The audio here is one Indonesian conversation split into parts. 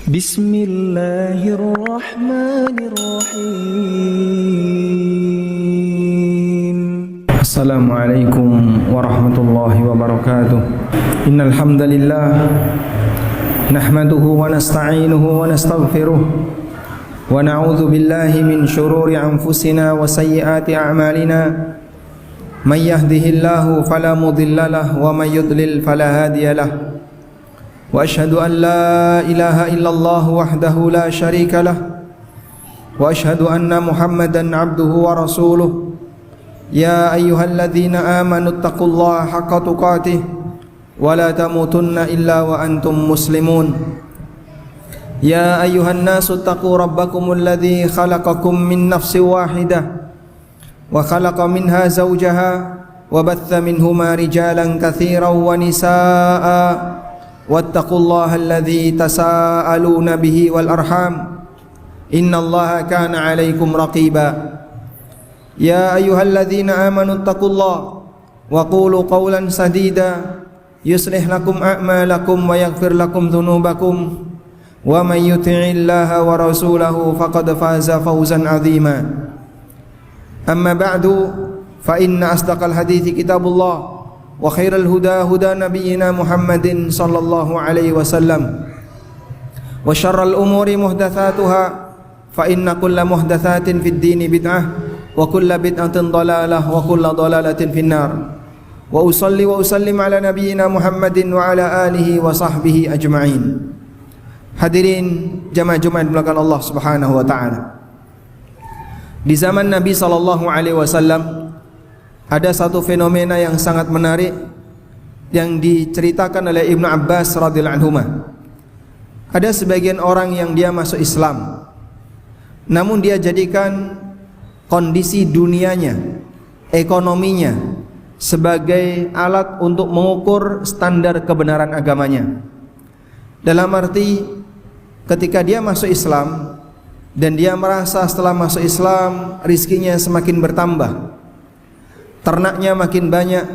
Bismillahirrahmanirrahim. Assalamualaikum warahmatullahi wabarakatuh. Innal hamdalillah nahmaduhu wa nasta'inuhu wa nastaghfiruh wa na'udzu billahi min shururi anfusina wa sayyiati a'malina. May yahdihillahu fala mudilla lahu wa may yudlil fala hadiya lahu. Wa ashhadu an la ilaha illallah wahdahu la syarika lah. Wa ashhadu anna Muhammadan abduhu wa rasuluh. Ya ayyuhalladzina amanu taqullaha haqqa tuqatih wa la tamutunna illa wa antum muslimun. Ya ayyuhan nasu taqu rabbakumul ladzi khalaqakum min nafsin wahidah wa khalaqa minha zawjaha wa batha minhuma rijalan katsiran wa nisaa'a wattaqullaha alladzi tasaaluna bihi wal arham innallaha kana 'alaikum raqiba. Ya ayyuhalladzina amanu taqullaha wa qulu qawlan sadida yuslih lakum a'malakum wa yaghfir lakum dhunubakum wa may yuti'illaha wa rasulahu faqad faza fawzan 'azima. Amma ba'du fa inna asdaqal hadithi kitabullah wa khairal huda huda nabiyyina Muhammadin sallallahu alaihi wasallam wa syarral umuri muhdatsatuha fa inna kulla muhdatsatin fid dini bid'ah wa kulla bid'atin dhalalah wa kulla dhalalatin finnar. Wa usalli wa usallim ala nabiyyina Muhammadin wa ala alihi wa sahbihi ajma'in. Hadirin jamaah Jumat belakang Allah Subhanahu wa taala. Di zaman Nabi sallallahu alaihi wasallam ada satu fenomena yang sangat menarik yang diceritakan oleh Ibnu Abbas radhiyallahu anhuma. Ada sebagian orang yang dia masuk Islam, namun dia jadikan kondisi dunianya, ekonominya sebagai alat untuk mengukur standar kebenaran agamanya. Dalam arti ketika dia masuk Islam dan dia merasa setelah masuk Islam rizkinya semakin bertambah, ternaknya makin banyak,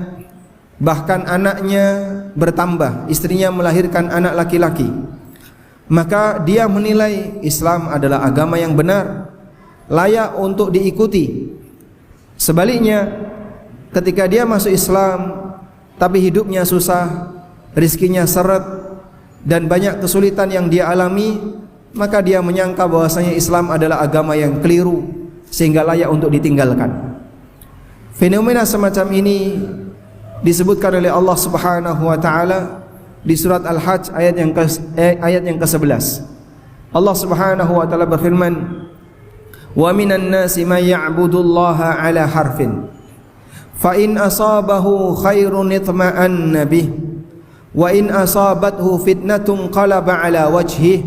bahkan anaknya bertambah, istrinya melahirkan anak laki-laki, maka dia menilai Islam adalah agama yang benar, layak untuk diikuti. Sebaliknya, ketika dia masuk Islam tapi hidupnya susah, rizkinya seret dan banyak kesulitan yang dia alami, maka dia menyangka bahwasanya Islam adalah agama yang keliru sehingga layak untuk ditinggalkan. Fenomena semacam ini disebutkan oleh Allah Subhanahu wa taala di surat Al-Hajj ayat yang ke-11. Allah Subhanahu wa taala berfirman, "Wa minan nasi may ya'budullaha 'ala harfin fa in asabahu khairun itma'anna bih wa in asabathu fitnatun qalaba 'ala wajhihi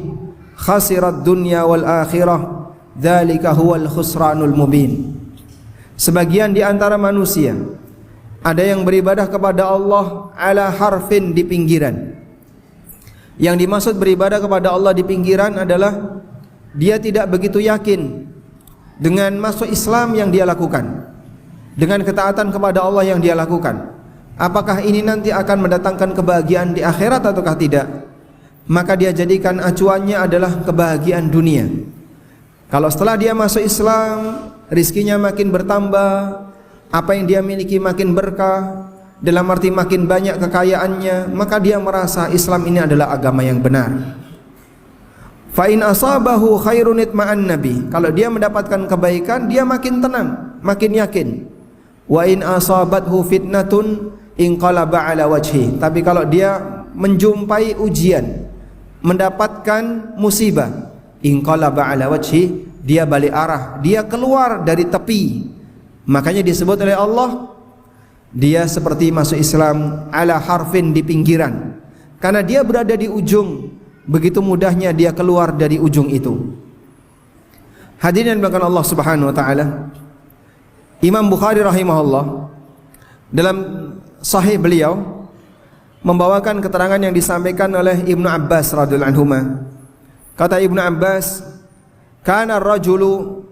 khasirat dunya wal akhirah dzalika huwal khusranul mubin." Sebagian di antara manusia ada yang beribadah kepada Allah ala harfin, di pinggiran. Yang dimaksud beribadah kepada Allah di pinggiran adalah dia tidak begitu yakin dengan masuk Islam yang dia lakukan, dengan ketaatan kepada Allah yang dia lakukan. Apakah ini nanti akan mendatangkan kebahagiaan di akhirat ataukah tidak? Maka dia jadikan acuannya adalah kebahagiaan dunia. Kalau setelah dia masuk Islam, rizkinya makin bertambah, apa yang dia miliki makin berkah, dalam arti makin banyak kekayaannya, maka dia merasa Islam ini adalah agama yang benar. Fa in asabahu khairun itma'an nabi, kalau dia mendapatkan kebaikan, dia makin tenang, makin yakin. Wa in asabathu fitnatun inqalaba ala wajhi, tapi kalau dia menjumpai ujian, mendapatkan musibah, inqalaba ala wajhi, dia balik arah, dia keluar dari tepi. Makanya disebut oleh Allah, dia seperti masuk Islam ala harfin, di pinggiran, karena dia berada di ujung, begitu mudahnya dia keluar dari ujung itu. Hadirin bahkan Allah Subhanahu wa taala, Imam Bukhari rahimahullah dalam sahih beliau membawakan keterangan yang disampaikan oleh Ibnu Abbas radhiyallahu anhuma. Kata Ibnu Abbas, kana ar-rajulu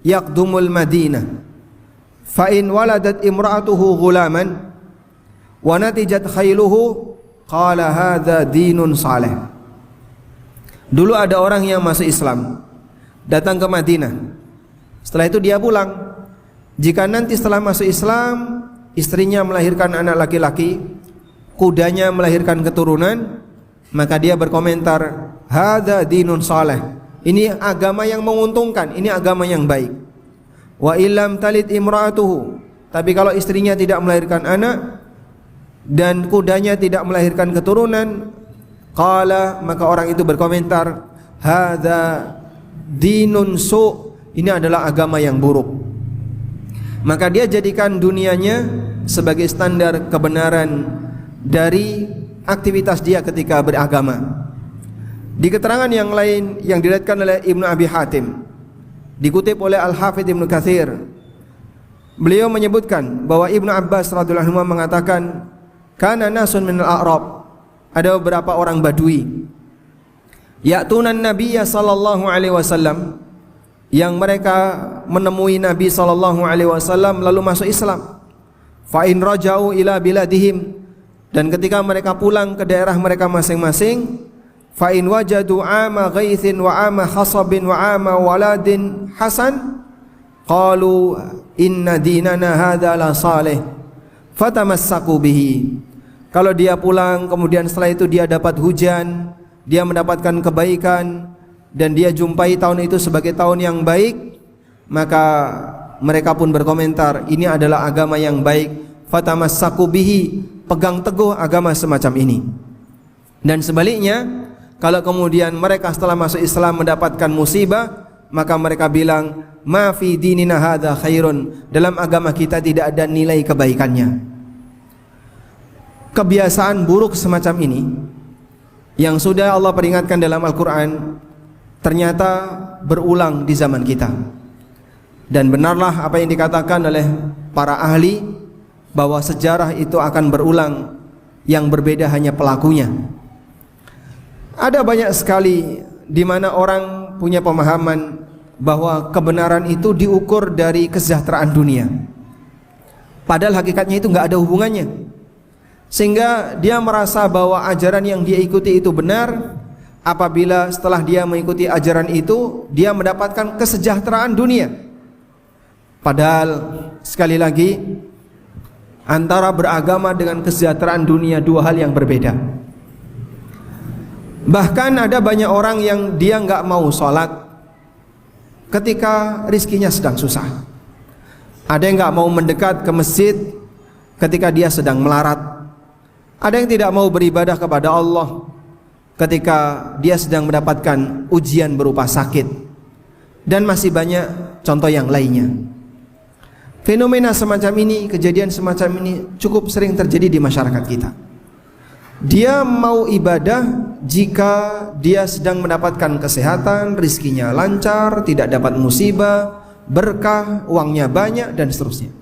yaqdumul Madinah fa in waladat imra'atuhu ghulaman wa natijat khailuhu qala hadza dinun salih. Dulu ada orang yang masuk Islam, datang ke Madinah. Setelah itu dia pulang. Jika nanti setelah masuk Islam, istrinya melahirkan anak laki-laki, kudanya melahirkan keturunan, maka dia berkomentar, hadza dinun saleh. Ini agama yang menguntungkan, ini agama yang baik. Wa illam talid imra'atuhu. Tapi kalau istrinya tidak melahirkan anak dan kudanya tidak melahirkan keturunan, qala, maka orang itu berkomentar, hadza dinun su. Ini adalah agama yang buruk. Maka dia jadikan dunianya sebagai standar kebenaran dari aktivitas dia ketika beragama. Di keterangan yang lain yang diriwayatkan oleh Ibnu Abi Hatim, dikutip oleh Al-Hafidz Ibnu Katsir, beliau menyebutkan bahwa Ibnu Abbas radhiyallahu anhu mengatakan, kana nasun minal a'rab, ada beberapa orang Badui, ya'tunan nabiyya sallallahu alaihi wasallam, yang mereka menemui Nabi sallallahu alaihi wasallam lalu masuk Islam. Fa in raja'u ila biladihim, dan ketika mereka pulang ke daerah mereka masing-masing, fa in wajadu ama ghaithin wa ama hasabin wa ama waladin hasan, qalu inna dinana hadza la salih fatamassaku bihi. Kalau dia pulang kemudian setelah itu dia dapat hujan, dia mendapatkan kebaikan, dan dia jumpai tahun itu sebagai tahun yang baik, maka mereka pun berkomentar, ini adalah agama yang baik, fatamassaku bihi, pegang teguh agama semacam ini. Dan sebaliknya, kalau kemudian mereka setelah masuk Islam mendapatkan musibah, maka mereka bilang, ma fi dinina hadza khairun, dalam agama kita tidak ada nilai kebaikannya. Kebiasaan buruk semacam ini yang sudah Allah peringatkan dalam Al-Quran ternyata berulang di zaman kita. Dan benarlah apa yang dikatakan oleh para ahli, bahwa sejarah itu akan berulang, yang berbeda hanya pelakunya. Ada banyak sekali di mana orang punya pemahaman bahwa kebenaran itu diukur dari kesejahteraan dunia, padahal hakikatnya itu nggak ada hubungannya. Sehingga dia merasa bahwa ajaran yang dia ikuti itu benar apabila setelah dia mengikuti ajaran itu dia mendapatkan kesejahteraan dunia. Padahal sekali lagi, antara beragama dengan kesejahteraan dunia dua hal yang berbeda. Bahkan ada banyak orang yang dia nggak mau sholat ketika rizkinya sedang susah. Ada yang nggak mau mendekat ke masjid ketika dia sedang melarat. Ada yang tidak mau beribadah kepada Allah ketika dia sedang mendapatkan ujian berupa sakit. Dan masih banyak contoh yang lainnya. Fenomena semacam ini, kejadian semacam ini cukup sering terjadi di masyarakat kita. Dia mau ibadah jika dia sedang mendapatkan kesehatan, rizkinya lancar, tidak dapat musibah, berkah, uangnya banyak, dan seterusnya.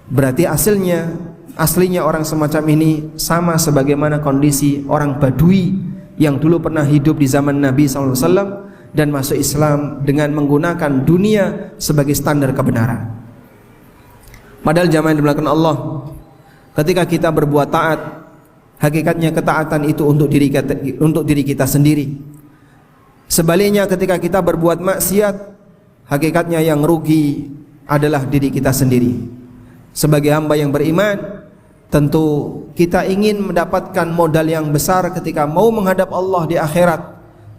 Berarti aslinya orang semacam ini sama sebagaimana kondisi orang Badui yang dulu pernah hidup di zaman Nabi SAW dan masuk Islam dengan menggunakan dunia sebagai standar kebenaran. Padahal jamaah yang dimuliakan Allah, ketika kita berbuat taat, hakikatnya ketaatan itu untuk diri kita sendiri. Sebaliknya ketika kita berbuat maksiat, hakikatnya yang rugi adalah diri kita sendiri. Sebagai hamba yang beriman, tentu kita ingin mendapatkan modal yang besar ketika mau menghadap Allah di akhirat.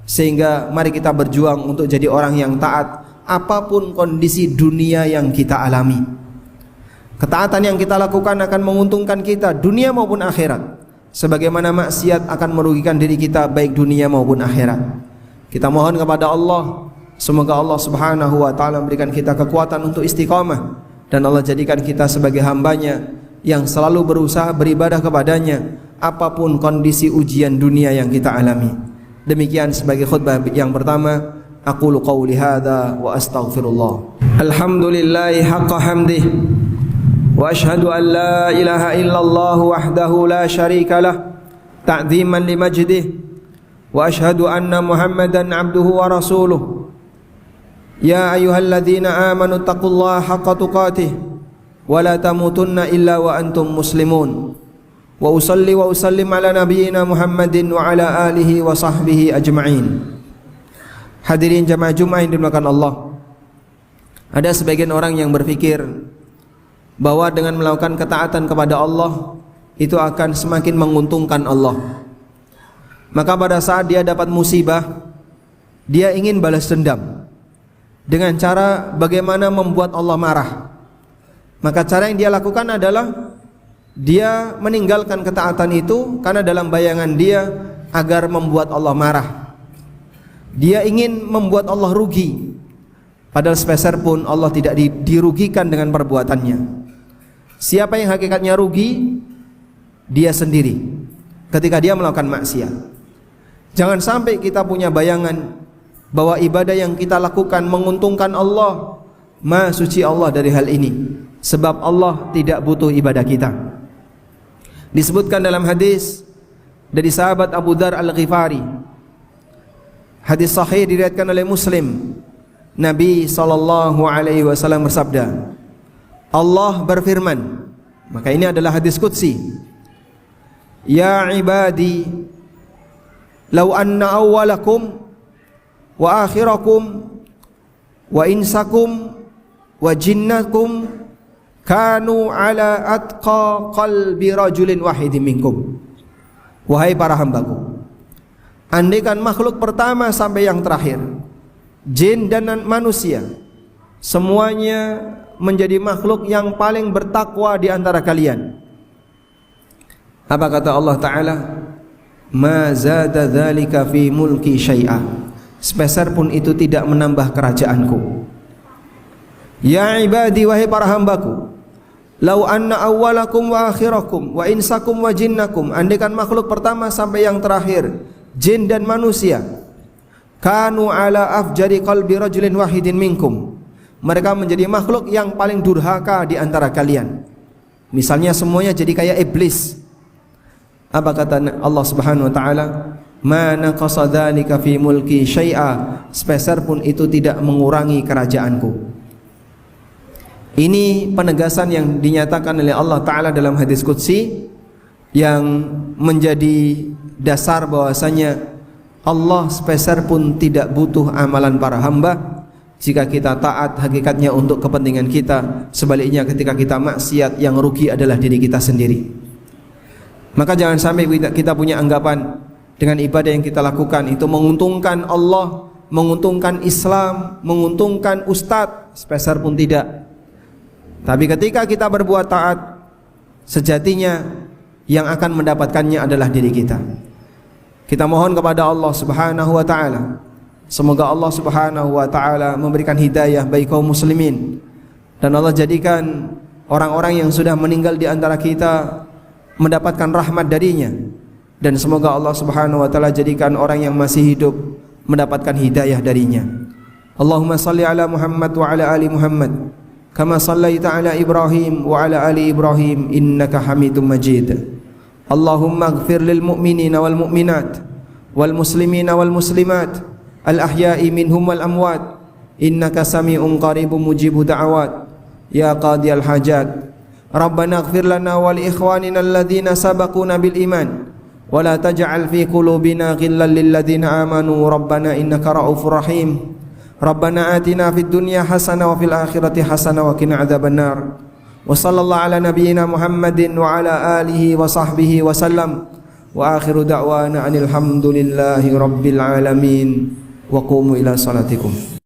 Sehingga mari kita berjuang untuk jadi orang yang taat apapun kondisi dunia yang kita alami. Ketaatan yang kita lakukan akan menguntungkan kita dunia maupun akhirat, sebagaimana maksiat akan merugikan diri kita baik dunia maupun akhirat. Kita mohon kepada Allah, semoga Allah Subhanahu wa ta'ala memberikan kita kekuatan untuk istiqamah, dan Allah jadikan kita sebagai hambanya yang selalu berusaha beribadah kepadanya apapun kondisi ujian dunia yang kita alami. Demikian sebagai khutbah yang pertama. Aqulu qawli hadza wa astaghfirullah. Alhamdulillahi haqqa hamdih, wa ashhadu an la ilaha illallah wahdahu la syarika lah ta'ziman li majdih, wa ashhadu anna Muhammadan abduhu wa rasuluh. Ya ayyuhalladzina amanu taqullaha haqqa tuqatih wa la tamutunna illa wa antum muslimun. wa usalli wa usallim ala nabiyyina Muhammadin wa ala alihi wa sahbihi ajma'in. Hadirin jamaah Jumat yang dimuliakan Allah. Ada sebagian orang yang berpikir bahwa dengan melakukan ketaatan kepada Allah itu akan semakin menguntungkan Allah. Maka pada saat dia dapat musibah, dia ingin balas dendam dengan cara bagaimana membuat Allah marah. Maka cara yang dia lakukan adalah dia meninggalkan ketaatan itu karena dalam bayangan dia agar membuat Allah marah. Dia ingin membuat Allah rugi, padahal sepeser pun Allah tidak dirugikan dengan perbuatannya. Siapa yang hakikatnya rugi? Dia sendiri ketika dia melakukan maksiat. Jangan sampai kita punya bayangan bahwa ibadah yang kita lakukan menguntungkan Allah. Maha suci Allah dari hal ini, sebab Allah tidak butuh ibadah kita. Disebutkan dalam hadis dari sahabat Abu Dzar Al-Ghifari, hadis sahih diriwayatkan oleh Muslim. Nabi SAW bersabda, Allah berfirman, maka ini adalah hadis qudsi, ya ibadi law anna awwalakum wa akhirakum wa insakum wa jinnakum kanu ala atqa qalbi rajulin wahidin minkum. Wahai para hambaku, andaikan makhluk pertama sampai yang terakhir, jin dan manusia, semuanya menjadi makhluk yang paling bertakwa di antara kalian. Apa kata Allah Ta'ala? Ma zada dzalika fi mulki syai'a, sepeser pun itu tidak menambah kerajaanku. Ya ibadi, wahai para hambaku, lau anna awwalakum wa akhirakum wa insakum wa jinnakum, andaikan makhluk pertama sampai yang terakhir, jin dan manusia, kanu ala afjari qalbi rajulin wahidin minkum, mereka menjadi makhluk yang paling durhaka di antara kalian. Misalnya semuanya jadi kayak iblis. Apa kata Allah Subhanahu wa taala? Ma naqasa dzalika fi mulki syai'a, sepeser pun itu tidak mengurangi kerajaanku. Ini penegasan yang dinyatakan oleh Allah Ta'ala dalam hadis qudsi yang menjadi dasar bahwasanya Allah sepeser pun tidak butuh amalan para hamba. Jika kita taat, hakikatnya untuk kepentingan kita. Sebaliknya ketika kita maksiat, yang rugi adalah diri kita sendiri. Maka jangan sampai kita punya anggapan dengan ibadah yang kita lakukan itu menguntungkan Allah, menguntungkan Islam, menguntungkan ustadz. Sepeser pun tidak. Tapi ketika kita berbuat taat, sejatinya yang akan mendapatkannya adalah diri kita. Kita mohon kepada Allah Subhanahu wa taala, semoga Allah Subhanahu wa taala memberikan hidayah bagi kaum muslimin, dan Allah jadikan orang-orang yang sudah meninggal di antara kita mendapatkan rahmat darinya, dan semoga Allah Subhanahu wa taala jadikan orang yang masih hidup mendapatkan hidayah darinya. Allahumma salli ala Muhammad wa ala ali Muhammad kama sallaita ala Ibrahim wa ala ali Ibrahim innaka Hamidum Majid. Allahumma ighfir lil mu'minina wal mu'minat wal muslimina wal muslimat al ahya'i minhum wal amwat innaka sami'un qaribun mujibud da'awat ya qadiyal hajat. Rabbana ighfir lana wa li ikhwanina alladhina sabaquna bil iman wa la taj'al fi qulubina ghillan lil ladzina amanu rabbana innaka ra'ufur rahim. Rabbana atina fid dunya hasanah wa fil akhirati hasanah wa qina adzabannar. Wa sallallahu ala nabiyyina Muhammadin wa ala alihi wa sahbihi wa sallam. Wa akhiru da'wana anil hamdulillahi rabbil alamin. Wa qumu ila salatikum.